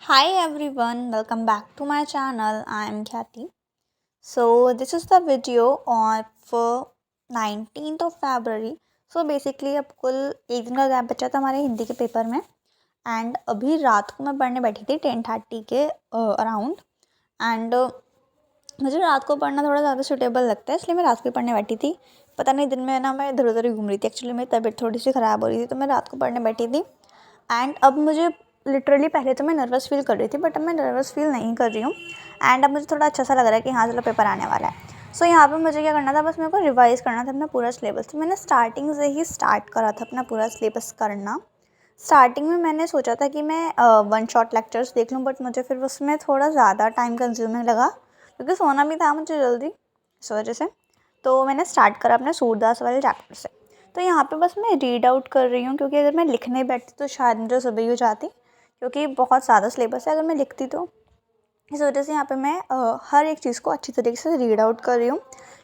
Hi everyone, welcome back to my channel. I am Khyati. So this is the video of 19th of February. So basically अब कुल एक दिन का gap बचा था हमारे हिंदी के पेपर में एंड अभी रात को मैं पढ़ने बैठी थी 10:30 के अराउंड एंड मुझे रात को पढ़ना थोड़ा ज़्यादा सूटेबल लगता है इसलिए मैं रात को पढ़ने बैठी थी। पता नहीं दिन में ना मैं इधर उधर ही घूम रही थी, एक्चुअली मेरी तबीयत थोड़ी सी ख़राब हो रही थी तो मैं रात को पढ़ने बैठी थी। एंड अब मुझे लिटरली पहले तो मैं नर्वस फील कर रही थी बट अब मैं नर्वस फील नहीं कर रही हूँ एंड अब मुझे थोड़ा अच्छा सा लग रहा है कि हाँ चलो पेपर आने वाला है। सो यहाँ पे मुझे क्या करना था, बस मेरे को रिवाइज़ करना था अपना पूरा सिलेबस। तो मैंने स्टार्टिंग से ही स्टार्ट करा था अपना पूरा सिलेबस करना। स्टार्टिंग में मैंने सोचा था कि मैं वन शॉट लेक्चर्स देख लूँ बट मुझे फिर उसमें थोड़ा ज़्यादा टाइम कंज्यूमिंग लगा क्योंकि सोना भी था मुझे जल्दी, इस वजह से। तो मैंने स्टार्ट करा अपने सूरदास वाले चैप्टर से। तो यहाँ पे बस मैं रीड आउट कर रही हूँ क्योंकि अगर मैं लिखने बैठती तो शायद मुझे सुबह ही हो जाती क्योंकि बहुत ज़्यादा सिलेबस है अगर मैं लिखती तो। इस वजह से यहाँ पे मैं हर एक चीज़ को अच्छी तरीके से रीड आउट कर रही हूँ।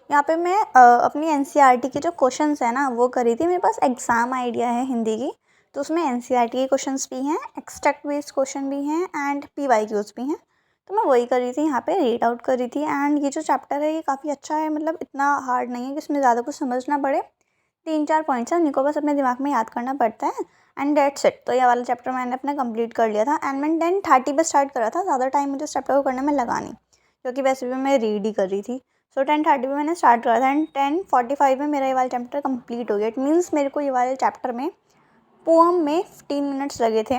यहाँ पे मैं अपनी एनसीईआरटी के जो क्वेश्चंस है ना वो करी थी। मेरे पास एग्ज़ाम आइडिया है हिंदी की, तो उसमें एनसीईआरटी के क्वेश्चंस भी हैं, एक्सट्रैक्ट बेस्ड क्वेश्चन भी हैं एंड पीवाईक्यूज़ भी हैं। तो मैं वही कर रही थी, यहाँ पे रीड आउट कर रही थी। एंड ये जो चैप्टर है ये काफ़ी अच्छा है, मतलब इतना हार्ड नहीं है कि इसमें ज़्यादा कुछ समझना पड़े। 3-4 पॉइंट्स हैं उन्हीं को बस अपने दिमाग में याद करना पड़ता है एंड डेट्स इट। तो ये वाला चैप्टर मैंने अपना कंप्लीट कर लिया था एंड मैंने 10:30 पे स्टार्ट करा था। ज़्यादा टाइम मुझे इस चैप्टर को करने में लगा नहीं क्योंकि वैसे भी मैं रीड ही कर रही थी। सो 10:30 पे मैंने स्टार्ट करा था एंड 10:45 में मेरा ये वाला चैप्टर कंप्लीट हो गया। इट मीन्स मेरे को ये वाले चैप्टर में पोअम में 15 मिनट्स लगे थे।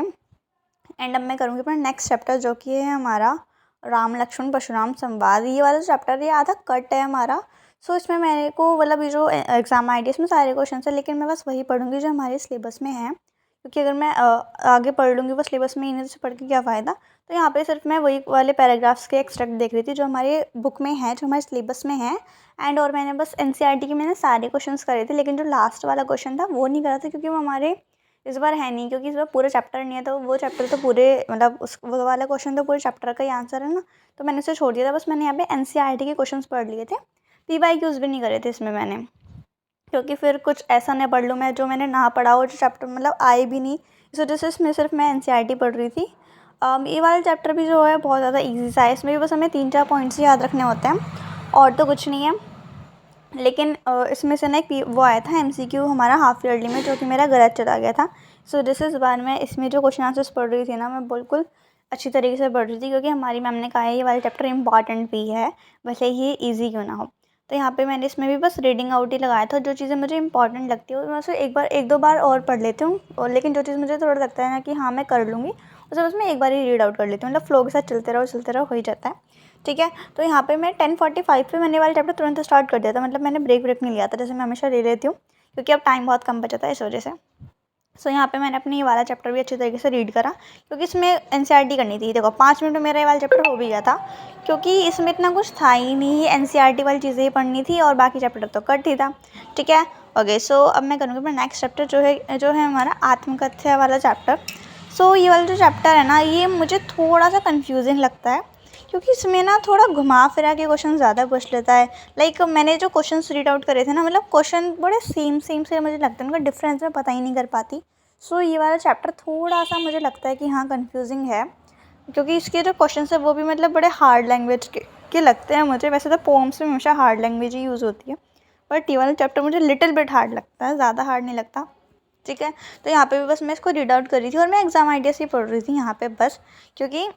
एंड अब मैं करूँगी अपना नेक्स्ट चैप्टर जो कि है हमारा राम लक्ष्मण परशुराम संवाद। ये वाला चैप्टर ये आधा कट है हमारा। सो इसमें मेरे को मतलब ये जो एग्ज़ाम आई डी इसमें सारे क्वेश्चन है, लेकिन मैं बस वही पढ़ूंगी जो हमारे सिलेबस में है क्योंकि अगर मैं आगे पढ़ लूँगी वो सिलेबस में ही नहीं तो पढ़ के क्या फ़ायदा। तो यहाँ पे सिर्फ मैं वही वाले पैराग्राफ्स के एक्सट्रैक्ट देख रही थी जो हमारे बुक में है, जो हमारे सिलेबस में है। एंड और मैंने बस एनसीईआरटी के मैंने सारे क्वेश्चन करे थे, लेकिन जो लास्ट वाला क्वेश्चन था वो नहीं करा था क्योंकि वो हमारे इस बार है नहीं, क्योंकि इस बार पूरा चैप्टर नहीं है। तो वो चैप्टर तो पूरे मतलब उस वो वाला क्वेश्चन तो पूरे चैप्टर का ही आंसर है ना, तो मैंने उसे छोड़ दिया था। बस मैंने यहाँ पे एनसीईआरटी के क्वेश्चंस पढ़ लिए थे, पीवाईक्यूज़ भी नहीं करे थे इसमें मैंने, क्योंकि फिर कुछ ऐसा ना पढ़ लूँ मैं जो मैंने ना पढ़ा हो, जो चैप्टर मतलब आए भी नहीं। इस वजह से इसमें सिर्फ मैं एनसीईआरटी पढ़ रही थी। ये वाला चैप्टर भी जो है बहुत ज़्यादा ईजी सा है, इसमें भी बस हमें 3-4 पॉइंट्स ही याद रखने होते हैं और तो कुछ नहीं है। लेकिन इसमें से ना एक वो आया था एमसीक्यू हमारा हाफ ईयरली में, जो कि मेरा गलत चला गया था। सो दिस इस बार मैं इसमें जो क्वेश्चन आंसर्स पढ़ रही थी ना, मैं बिल्कुल अच्छी तरीके से पढ़ रही थी क्योंकि हमारी मैम ने कहा है ये वाला चैप्टर इंपॉर्टेंट भी है, भले ही ईजी क्यों ना हो। तो यहाँ पे मैंने इसमें भी बस रीडिंग आउट ही लगाया था। जो चीज़ें मुझे इंपॉर्टेंट लगती है मैं उसे एक दो बार और पढ़ लेती हूँ, और लेकिन जो चीज़ मुझे थोड़ा लगता है ना कि हाँ मैं कर लूँगी उसे बस मैं एक बार ही रीड आउट कर लेती हूँ। मतलब फ्लो के साथ चलते रहो हो ही जाता है, ठीक है। तो यहाँ पे मैं 10:45 पे मैंने वाला चैप्टर तुरंत स्टार्ट कर दिया था, मतलब मैंने ब्रेक नहीं लिया था जैसे मैं हमेशा ले लेती हूँ क्योंकि अब टाइम बहुत कम बचा था इस वजह से। सो यहाँ पे मैंने अपने ये वाला चैप्टर भी अच्छी तरीके से रीड करा क्योंकि इसमें एनसीईआरटी करनी थी। देखो 5 मिनट में मेरा ये वाला चैप्टर हो भी गया था क्योंकि इसमें इतना कुछ था ही नहीं, एनसीईआरटी वाली चीज़ें ही पढ़नी थी और बाकी चैप्टर तो कट ही था, ठीक है। ओके, सो अब मैं करूँगी अपना नेक्स्ट चैप्टर जो है हमारा आत्मकथ्य वाला चैप्टर। सो ये वाला जो चैप्टर है ना ये मुझे थोड़ा सा कन्फ्यूजिंग लगता है क्योंकि इसमें ना थोड़ा घुमा फिरा के क्वेश्चन ज़्यादा पूछ लेता है। लाइक मैंने जो क्वेश्चंस रीड आउट करे थे ना, मतलब क्वेश्चन बड़े सेम से मुझे लगता है, उनका डिफरेंस मैं पता ही नहीं कर पाती। सो ये वाला चैप्टर थोड़ा सा मुझे लगता है कि हाँ कन्फ्यूजिंग है क्योंकि इसके जो क्वेश्चन है वो भी मतलब बड़े हार्ड लैंग्वेज के लगते हैं मुझे। वैसे तो पोम्स में हमेशा हार्ड लैंग्वेज ही यूज़ होती है, बट ये वाला चैप्टर मुझे लिटिल बिट हार्ड लगता है, ज़्यादा हार्ड नहीं लगता, ठीक है। तो यहाँ पे भी बस मैं इसको रीड आउट कर रही थी और मैं एग्ज़ाम आइडिया से ही पढ़ रही थी यहाँ पे बस, क्योंकि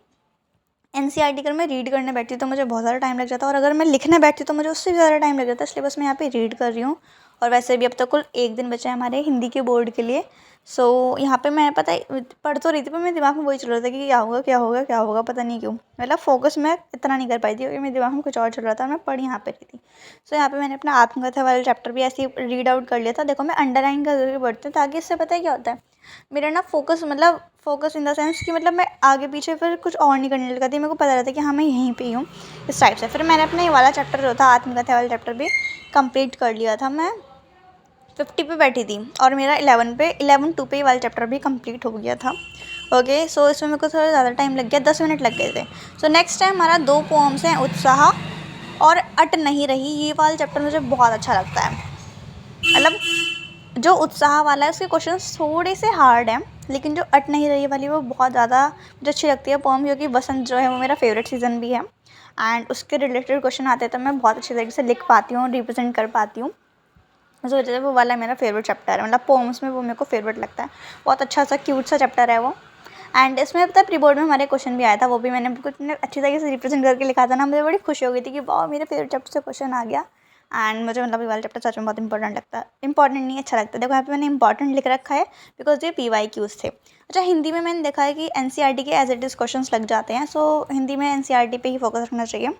एनसीईआरटी अगर मैं रीड करने बैठती तो मुझे बहुत ज़्यादा टाइम लग जाता और अगर मैं लिखने बैठती तो मुझे उससे भी ज़्यादा टाइम लग जाता, इसलिए बस मैं यहाँ पे रीड कर रही हूँ। और वैसे भी अब तक कुल एक दिन बचा है हमारे हिंदी के बोर्ड के लिए। सो यहाँ पे मैं पता है पढ़ तो रही थी पर मेरे दिमाग में वही चल रहा था कि क्या होगा पता नहीं क्यों, मतलब फोकस मैं इतना नहीं कर पाई थी क्योंकि मेरे दिमाग में कुछ और चल रहा था और मैं पढ़ यहाँ पे रही थी। सो यहाँ पे मैंने अपना आत्मकथा वाला चैप्टर भी ऐसे ही रीड आउट कर लिया था। देखो मैं अंडरलाइन करके पढ़ती हूँ ताकि इससे पता है क्या होता है, मेरा ना फोकस इन द सेंस कि मतलब मैं आगे पीछे फिर कुछ और नहीं करने लगा थी, मेरे को पता रहता कि हाँ मैं यहीं पे ही हूँ, इस टाइप से। फिर मैंने अपना ये वाला चैप्टर जो था आत्मकथा वाला चैप्टर भी कंप्लीट कर लिया था। मैं 50 पे बैठी थी और मेरा 11:2 पे ये वाला चैप्टर भी कंप्लीट हो गया था। ओके, सो इसमें मेरे को थोड़ा ज़्यादा टाइम लग गया, 10 मिनट लग गए थे। सो नेक्स्ट टाइम हमारा 2 पोम्स हैं, उत्साह और अट नहीं रही। ये वाला चैप्टर मुझे बहुत अच्छा लगता है, मतलब जो उत्साह वाला है उसके क्वेश्चन थोड़े से हार्ड हैं लेकिन जो अट नहीं रही वाली वो बहुत ज़्यादा मुझे अच्छी लगती है पोम, क्योंकि बसंत जो है वो मेरा फेवरेट सीज़न भी है एंड उसके रिलेटेड क्वेश्चन आते हैं तो मैं बहुत अच्छी तरीके से लिख पाती हूँ, रिप्रेजेंट कर पाती हूँ। इस वजह से वो वाला मेरा फेवरेट चैप्टर है, मतलब पोम्स में वो मेरे को फेवरेट लगता है। बहुत अच्छा सा क्यूट सा चैप्टर है वो। एंड इसमें पता है प्री बोर्ड में हमारे क्वेश्चन भी आया था, वो भी मैंने बिल्कुल अच्छी तरीके से रिप्रेजेंट करके लिखा था ना, मुझे बड़ी खुशी हो गई थी कि वाह मेरे फेवरेट चैप्टर से क्वेश्चन आ गया। एंड मुझे मतलब ये वाला चैप्टर सच में बहुत इंपॉर्टेंट लगता है, इंपॉर्टेंट नहीं अच्छा लगता है। देखो यहाँ पे मैंने इंपॉर्टेंट लिख रखा है बिकॉज ये PYQs थे। अच्छा, हिंदी में मैंने देखा है कि NCERT के एज इट इज़ क्वेश्चन लग जाते हैं, सो हिंदी में NCERT पे ही फोकस रखना चाहिए।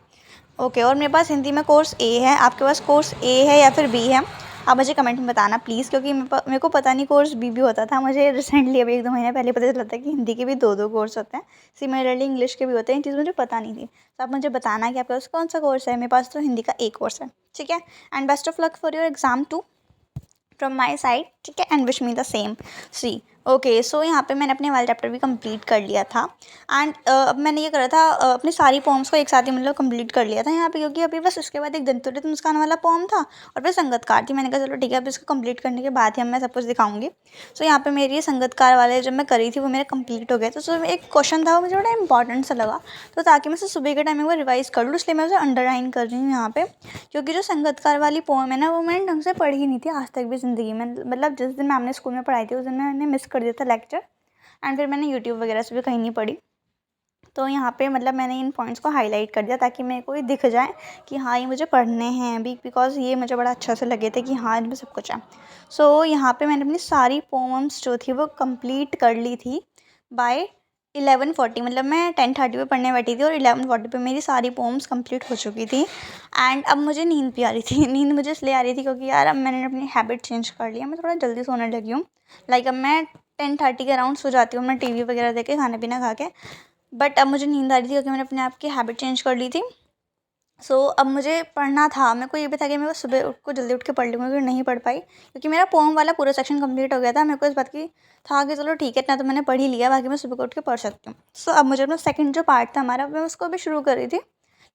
ओके, और मेरे पास हिंदी में कोर्स A है, आपके पास कोर्स A है या फिर B है, आप मुझे कमेंट में बताना प्लीज़, क्योंकि मेरे को पता नहीं कोर्स B भी होता था। मुझे रिसेंटली अभी 1-2 महीने पहले पता चला था कि हिंदी के भी 2-2 कोर्स होते हैं, सिमिलरली इंग्लिश के भी होते हैं। ये चीज़ मुझे पता नहीं थी, तो आप मुझे बताना कि आपके पास कौन सा कोर्स है। मेरे पास तो हिंदी का A कोर्स है, ठीक है। And best of luck for your exam too from my side, ठीक है, and wish me the same. See okay, so यहाँ पे मैंने अपने वाला चैप्टर भी कंप्लीट कर लिया था। एंड अब मैंने ये करा था अपनी सारी पोम्स को एक साथ ही मतलब कंप्लीट कर लिया था यहाँ पे, क्योंकि अभी बस उसके बाद एक दंतुरित मुस्कान वाला पोम था और फिर संगतकार थी। मैंने कहा चलो ठीक है, अब इसको कंप्लीट करने के बाद ही मैं सब कुछ दिखाऊंगी। सो यहाँ पे मेरी संगतकार वाले जब मैं करी थी वो मेरा कंप्लीट हो गया। तो उसमें एक क्वेश्चन था वो मुझे बड़ा इंपॉर्टेंट सा लगा, तो ताकि मैं उसे सुबह के टाइम में वो रिवाइज़ कर लूँ, इसलिए मैं उसे अंडरलाइन कर रही हूँ यहाँ पे। क्योंकि जो संगतकार वाली पोम है ना, वो मैंने ढंग से पढ़ी नहीं थी आज तक भी ज़िंदगी में। मतलब जिस दिन मैम ने स्कूल में पढ़ाई थी उस दिन मैंने मिस कर दिया था लेक्चर, एंड फिर मैंने यूट्यूब वगैरह से भी कहीं नहीं पढ़ी। तो यहाँ पे मतलब मैंने इन पॉइंट्स को हाईलाइट कर दिया ताकि मेरे को ये दिख जाए कि हाँ ये मुझे पढ़ने हैं अभी, बिकॉज ये मुझे बड़ा अच्छा से लगे थे कि हाँ इनमें सब कुछ है। सो यहाँ पे मैंने अपनी सारी पोम्स जो थी वो कंप्लीट कर ली थी बाय 11:40, मतलब मैं 10:30 पे पढ़ने बैठी थी और 11:40 पे मेरी सारी पोम्स कंप्लीट हो चुकी थी। एंड अब मुझे नींद भी आ रही थी। नींद मुझे इसलिए आ रही थी क्योंकि यार अब मैंने अपनी हैबिट चेंज कर लिया, मैं थोड़ा जल्दी सोने लगी हूँ। लाइक अब मैं 10:30 के अराउंड सो जाती हूँ, मैं TV वगैरह देख के, खाना पीना खा के। बट अब मुझे नींद आ रही थी क्योंकि मैंने अपने आप की हैबिट चेंज कर ली थी। सो अब मुझे पढ़ना था, मेरे को ये भी था कि मैं बस सुबह उठ को जल्दी उठ के पढ़ लूँगी, क्योंकि नहीं पढ़ पाई क्योंकि मेरा पोम वाला पूरा सेक्शन कंप्लीट हो गया था। मेरे को इस बात की था कि चलो ठीक है, इतना तो मैंने पढ़ ही लिया, बाकी मैं सुबह को उठ के पढ़ सकती हूँ। सो अब मुझे अपना सेकंड जो पार्ट था हमारा, मैं उसको अभी शुरू कर रही थी,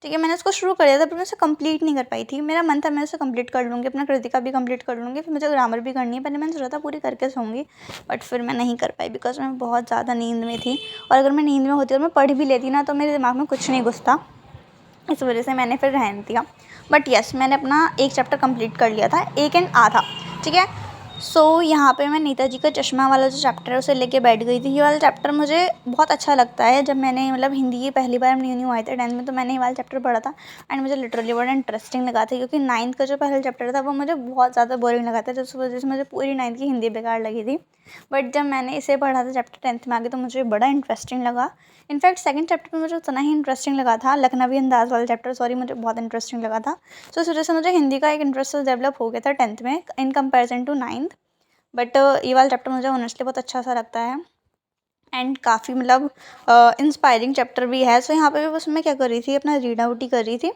ठीक है। मैंने उसको शुरू कर दिया था पर मैं उसे कंप्लीट नहीं कर पाई थी। मेरा मन था मैं उसे कंप्लीट कर लूँगी, अपना कृतिका भी कंप्लीट कर लूँगी, फिर मुझे ग्रामर भी करनी है। पहले मैंने सोचा था पूरी करके सोऊंगी, बट फिर मैं नहीं कर पाई बिकॉज मैं बहुत ज़्यादा नींद में थी। और अगर मैं नींद में होती और मैं पढ़ भी लेती ना तो मेरे दिमाग में कुछ नहीं घुसता, इस वजह से मैंने फिर रहने दिया। बट यस, मैंने अपना एक चैप्टर कंप्लीट कर लिया था, 1 एंड आधा, ठीक है। सो यहाँ पे मैं नेताजी का चश्मा वाला जो चैप्टर है उसे लेके बैठ गई थी। ये वाला चैप्टर मुझे बहुत अच्छा लगता है। जब मैंने मतलब हिंदी की पहली बार न्यू न्यू आए थे 10th में, तो मैंने ये वाला चैप्टर पढ़ा था एंड मुझे लिटरली बड़ा इंटरेस्टिंग लगा था, क्योंकि 9th का जो पहला चैप्टर था वो मुझे बहुत ज़्यादा बोरिंग लगा था, जिस वजह से मुझे पूरी 9th की हिंदी बेकार लगी थी। बट जब मैंने इसे पढ़ा था चैप्टर 10th में आगे, तो मुझे बड़ा इंटरेस्टिंग लगा। इनफैक्ट सेकंड चैप्टर में मुझे उतना ही इंटरेस्टिंग लगा था, लखनवी अंदाज़ वाला चैप्टर, सॉरी, मुझे बहुत इंटरेस्टिंग लगा था। सो इस वजह से मुझे हिंदी का एक इंटरेस्ट डेवलप हो गया था 10th में in comparison to 9th। But ये वाला चैप्टर मुझे ऑनेस्टली बहुत अच्छा सा लगता है एंड काफ़ी मतलब इंस्पायरिंग चैप्टर भी है। सो यहाँ पे भी बस मैं क्या कर रही थी, अपना रीड आउट ही कर रही थी।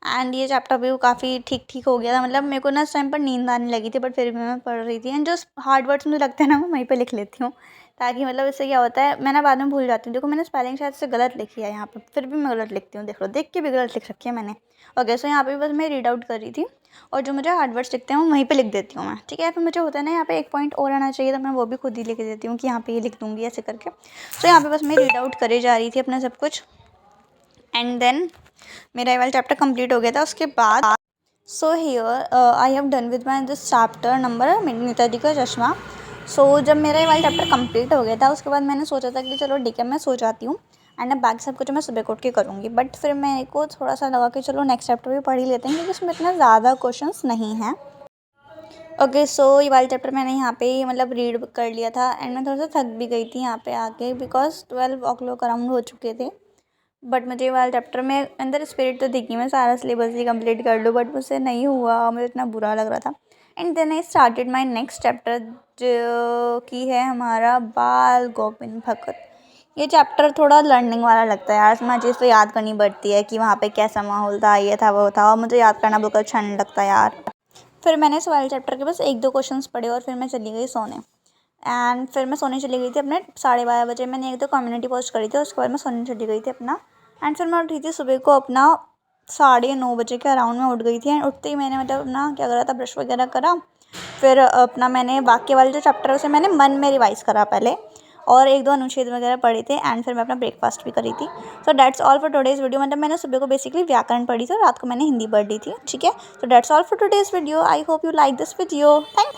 एंड ये चैप्टर भी काफ़ी ठीक ठीक हो गया था। मतलब मेरे को ना इस टाइम पर नींद आने लगी थी, बट फिर भी मैं पढ़ रही थी। एंड जो हार्ड वर्ड्स मुझे लगते हैं ना, मैं वहीं पे लिख लेती हूँ, ताकि मतलब इससे क्या होता है, मैं ना बाद में भूल जाती हूँ। देखो मैंने स्पेलिंग शायद से गलत लिखी है यहाँ पे, फिर भी मैं गलत लिखती हूँ, देख लो, देख के भी गलत लिख रखी है मैंने। ओके, सो यहाँ पे बस मैं रीड आउट कर रही थी और जो मुझे हार्ड वर्ड्स दिखते हैं वो वहीं पे लिख देती हूँ मैं, ठीक है। फिर मुझे होता है ना यहाँ पे एक पॉइंट और आना चाहिए, तो मैं वो भी खुद ही लिख देती हूँ कि यहाँ पे ये लिख दूँगी ऐसे करके। तो यहाँ पे बस मैं रीड आउट करे जा रही थी अपना सब कुछ, एंड देन मेरा ये वाला चैप्टर कंप्लीट हो गया था। उसके बाद so here I have done with my this chapter number Netaji का चश्मा। सो जब मेरा ये वाला चैप्टर कंप्लीट हो गया था, उसके बाद मैंने सोचा था कि चलो ठीक है मैं सो जाती हूँ एंड अब बाकी सब कुछ मैं सुबह को उठ के करूँगी। बट फिर मेरे को थोड़ा सा लगा कि चलो नेक्स्ट चैप्टर भी पढ़ ही लेते हैं, क्योंकि उसमें इतना ज़्यादा क्वेश्चंस नहीं हैं। ओके, सो ये वाला चैप्टर मैंने यहाँ पे मतलब रीड कर लिया था एंड मैं थोड़ा सा थक भी गई थी यहाँ पे आके, बिकॉज 12 o'clock अराउंड हो चुके थे। बट मुझे ये वाला चैप्टर में अंदर स्पिरिट तो दिखी, मैं सारा सिलेबस ही कंप्लीट कर लूँ, बट मुझसे नहीं हुआ, मुझे इतना बुरा लग रहा था। And then I started my next chapter, जो कि है हमारा बाल गोविंद भगत। ये चैप्टर थोड़ा लर्निंग वाला लगता है यार, इसमें चीज़ तो याद करनी पड़ती है कि वहाँ पे कैसा माहौल था, ये था वो था, और मुझे याद करना बिल्कुल अच्छा नहीं लगता यार। फिर मैंने इस वाले चैप्टर के बस 1-2 क्वेश्चंस पढ़े और फिर मैं चली गई सोने। एंड फिर मैं सोने चली गई थी अपने 12:30 बजे। मैंने 1-2 कम्युनिटी पोस्ट करी थी, उसके बाद मैं सोने चली गई थी अपना। एंड फिर मैं उठी थी सुबह को अपना 9:30 बजे के अराउंड में उठ गई थी। एंड उठते ही मैंने मतलब अपना क्या करा था, ब्रश वगैरह करा। फिर अपना मैंने बाकी वाले जो चैप्टर है उसे मैंने मन में रिवाइज़ करा पहले, और एक दो अनुच्छेद वगैरह पढ़े थे एंड फिर मैं अपना ब्रेकफास्ट भी करी थी। So that's all for today's video. मतलब मैंने सुबह को बेसिकली व्याकरण पढ़ी थी और रात को मैंने हिंदी पढ़ ली थी, ठीक है। So that's all for today's video. I hope you like this video. Thank